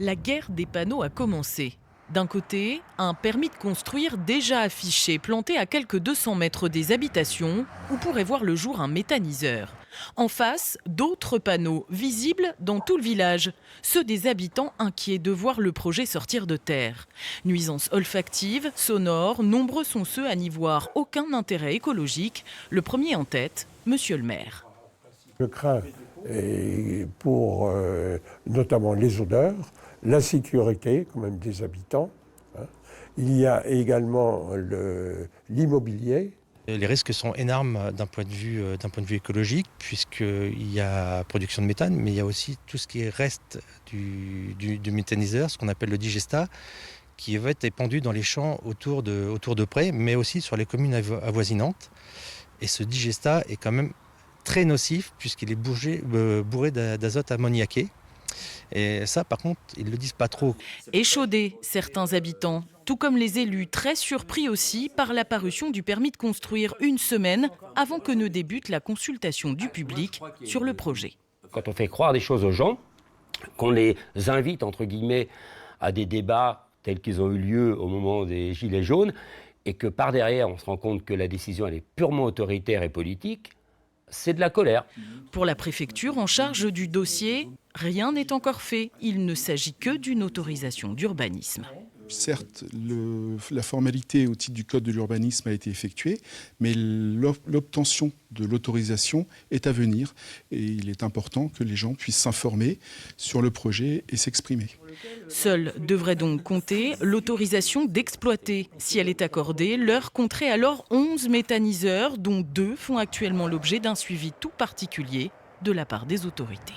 La guerre des panneaux a commencé. D'un côté, un permis de construire déjà affiché, planté à quelques 200 mètres des habitations, où pourrait voir le jour un méthaniseur. En face, d'autres panneaux visibles dans tout le village, ceux des habitants inquiets de voir le projet sortir de terre. Nuisances olfactives, sonores, nombreux sont ceux à n'y voir aucun intérêt écologique. Le premier en tête, monsieur le maire. Je crains pour notamment les odeurs, la sécurité quand même des habitants. Il y a également l'immobilier. Les risques sont énormes d'un point de vue écologique, puisqu'il y a production de méthane, mais il y a aussi tout ce qui reste du méthaniseur, ce qu'on appelle le digestat, qui va être épandu dans les champs autour de près, mais aussi sur les communes avoisinantes. Et ce digestat est quand même très nocif, puisqu'il est bourré d'azote ammoniaqué. Et ça, par contre, ils ne le disent pas trop. Échaudés, certains habitants, tout comme les élus, très surpris aussi par la parution du permis de construire une semaine avant que ne débute la consultation du public sur le projet. Quand on fait croire des choses aux gens, qu'on les invite, entre guillemets, à des débats tels qu'ils ont eu lieu au moment des Gilets jaunes, et que par derrière, on se rend compte que la décision elle est purement autoritaire et politique, c'est de la colère. Pour la préfecture en charge du dossier, rien n'est encore fait. Il ne s'agit que d'une autorisation d'urbanisme. Certes, la formalité au titre du code de l'urbanisme a été effectuée, mais l'obtention de l'autorisation est à venir. Et il est important que les gens puissent s'informer sur le projet et s'exprimer. Seule devrait donc compter l'autorisation d'exploiter. Si elle est accordée, l'Eure compterait alors 11 méthaniseurs, dont 2 font actuellement l'objet d'un suivi tout particulier de la part des autorités.